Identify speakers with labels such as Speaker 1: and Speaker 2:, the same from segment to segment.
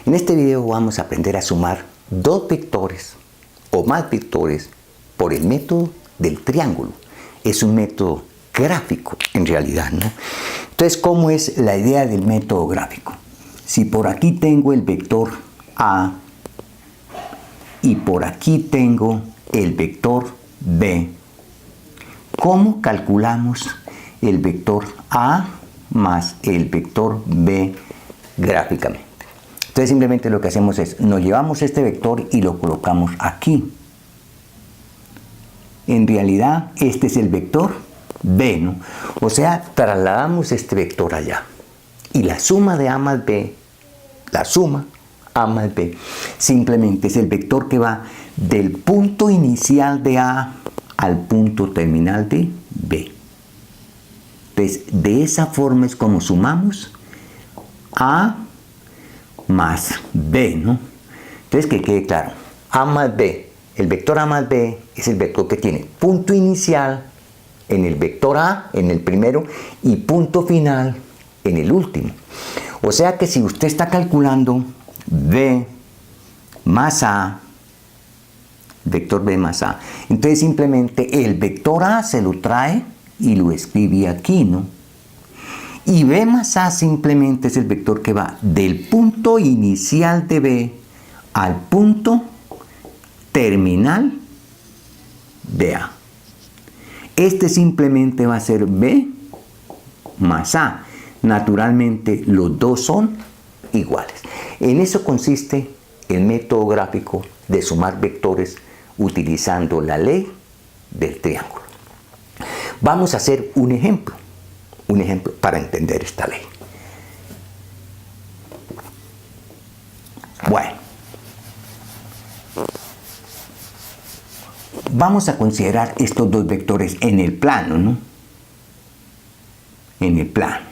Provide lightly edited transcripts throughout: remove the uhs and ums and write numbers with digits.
Speaker 1: En este video vamos a aprender a sumar dos vectores o más vectores por el método del triángulo. Es un método gráfico en realidad, ¿no? Entonces, ¿cómo es la idea del método gráfico? Si por aquí tengo el vector A y por aquí tengo el vector B, ¿cómo calculamos el vector A más el vector B gráficamente? Entonces simplemente lo que hacemos es, nos llevamos este vector y lo colocamos aquí. En realidad este es el vector B, ¿no? O sea, trasladamos este vector allá. Y la suma de A más B, la suma A más B, simplemente es el vector que va del punto inicial de A al punto terminal de B. Entonces, de esa forma es como sumamos A más B, ¿no? Entonces, que quede claro, A más B, el vector A más B es el vector que tiene punto inicial en el vector A, en el primero, y punto final en el último. O sea que si usted está calculando B más A, vector B más A, entonces simplemente el vector A se lo trae y lo escribe aquí, ¿no? Y B más A simplemente es el vector que va del punto inicial de B al punto terminal de A. Este simplemente va a ser B más A. Naturalmente los dos son iguales. En eso consiste el método gráfico de sumar vectores utilizando la ley del triángulo. Vamos a hacer un ejemplo para entender esta ley. Bueno, vamos a considerar estos dos vectores en el plano, ¿no? En el plano.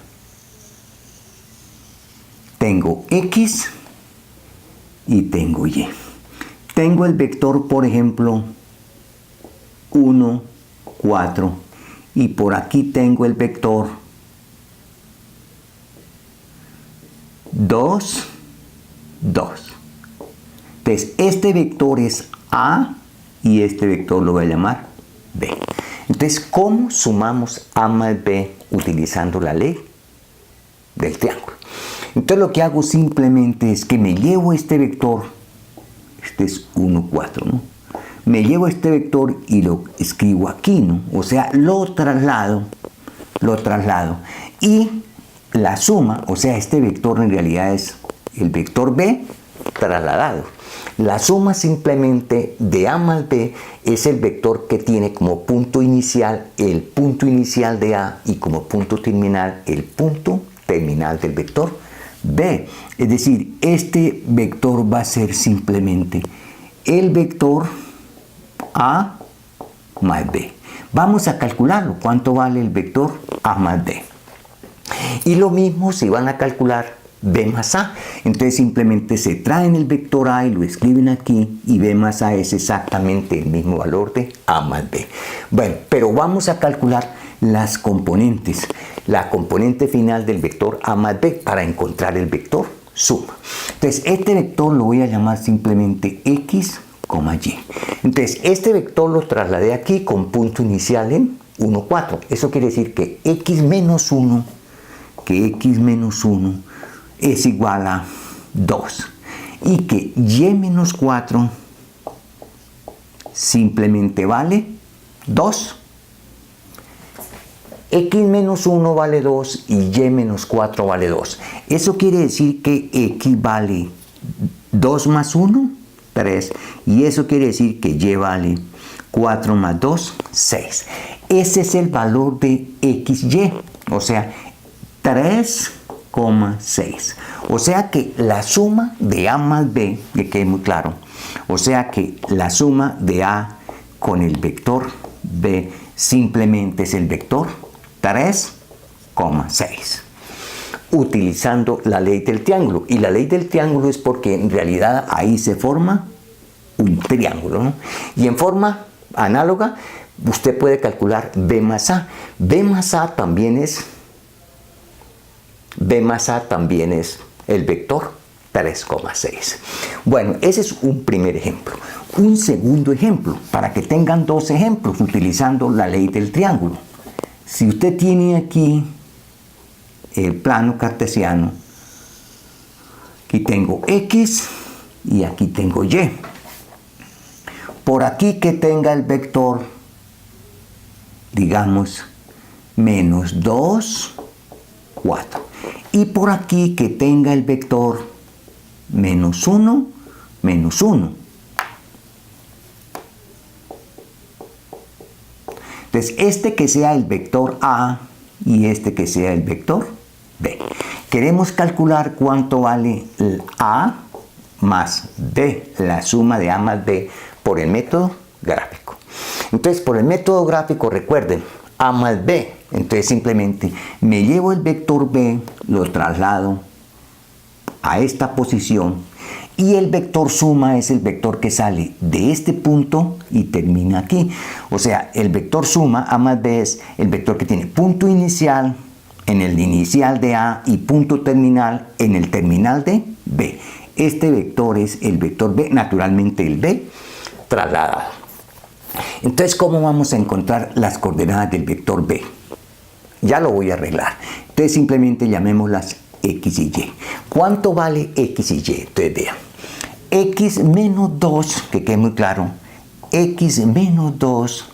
Speaker 1: Tengo X y tengo Y. Tengo el vector, por ejemplo, 1, 4, y por aquí tengo el vector 2, 2. Entonces, este vector es A y este vector lo voy a llamar B. Entonces, ¿cómo sumamos A más B utilizando la ley del triángulo? Entonces, lo que hago simplemente es que me llevo este vector, este es 1, 4, ¿no? Me llevo este vector y lo escribo aquí, ¿no? O sea, lo traslado. Y la suma, o sea, este vector en realidad es el vector B trasladado. La suma simplemente de A más B es el vector que tiene como punto inicial el punto inicial de A y como punto terminal el punto terminal del vector B. Es decir, este vector va a ser simplemente el vector A más B. Vamos a calcularlo. ¿Cuánto vale el vector A más B? Y lo mismo si van a calcular B más A. Entonces simplemente se traen el vector A y lo escriben aquí, y B más A es exactamente el mismo valor de A más B. Bueno, pero vamos a calcular las componentes. La componente final del vector A más B para encontrar el vector suma. Entonces este vector lo voy a llamar simplemente X, Y. Entonces este vector lo trasladé aquí con punto inicial en 1, 4. Eso quiere decir que X menos 1 es igual a 2 y que Y menos 4 simplemente vale 2. X menos 1 vale 2 y Y menos 4 vale 2. Eso quiere decir que X vale 2 más 1, 3. Y eso quiere decir que Y vale 4 más 2, 6. Ese es el valor de XY. O sea, 3,6. O sea que la suma de A más B, que quede muy claro, o sea que la suma de A con el vector B simplemente es el vector 3,6. Utilizando la ley del triángulo. Y la ley del triángulo es porque en realidad ahí se forma un triángulo, ¿no? Y en forma análoga usted puede calcular B más A. B más A también es el vector 3,6. Bueno, ese es un primer ejemplo. Un segundo ejemplo, para que tengan dos ejemplos utilizando la ley del triángulo. Si usted tiene aquí el plano cartesiano, aquí tengo X y aquí tengo Y. Por aquí que tenga el vector, digamos, menos 2, 4. Y por aquí que tenga el vector menos 1, menos 1. Entonces, este que sea el vector A y este que sea el vector B. Queremos calcular cuánto vale el A más B, la suma de A más B, por el método gráfico. Entonces, por el método gráfico, recuerden, A más B. Entonces, simplemente me llevo el vector B, lo traslado a esta posición, y el vector suma es el vector que sale de este punto y termina aquí. O sea, el vector suma, A más B, es el vector que tiene punto inicial en el inicial de A y punto terminal en el terminal de B. Este vector es el vector B, naturalmente el B trasladado. Entonces, ¿cómo vamos a encontrar las coordenadas del vector B? Ya lo voy a arreglar. Entonces, simplemente llamémoslas X y Y. ¿Cuánto vale X y Y? Entonces, vean. X menos 2, que quede muy claro. X menos 2.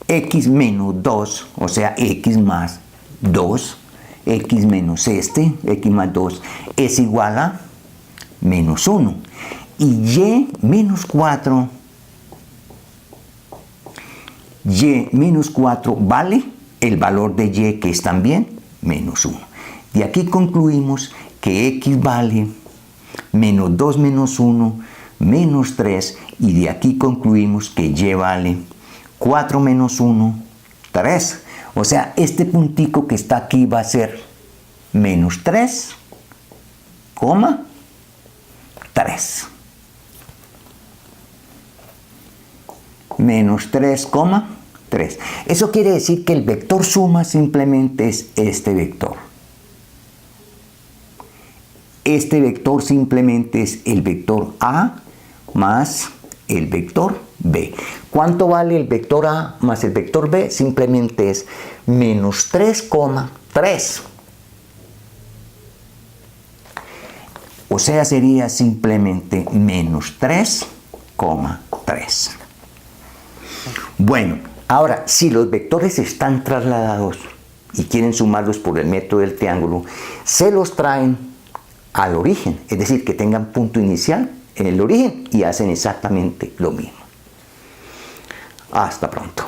Speaker 1: X menos 2, o sea, X más 2. X menos X más 2, es igual a menos 1. Y Y menos 4. Y menos 4 vale el valor de Y, que es también menos 1. De aquí concluimos que X vale menos 2 menos 1, menos 3. Y de aquí concluimos que Y vale 4 menos 1, 3. O sea, este puntico que está aquí va a ser menos 3, 3. Menos 3, 3. Eso quiere decir que el vector suma simplemente es este vector. Este vector simplemente es el vector A más el vector B. ¿Cuánto vale el vector A más el vector B? Simplemente es menos 3,3. O sea, sería simplemente menos 3,3. Bueno, ahora, si los vectores están trasladados y quieren sumarlos por el método del triángulo, se los traen al origen, es decir, que tengan punto inicial en el origen y hacen exactamente lo mismo. Hasta pronto.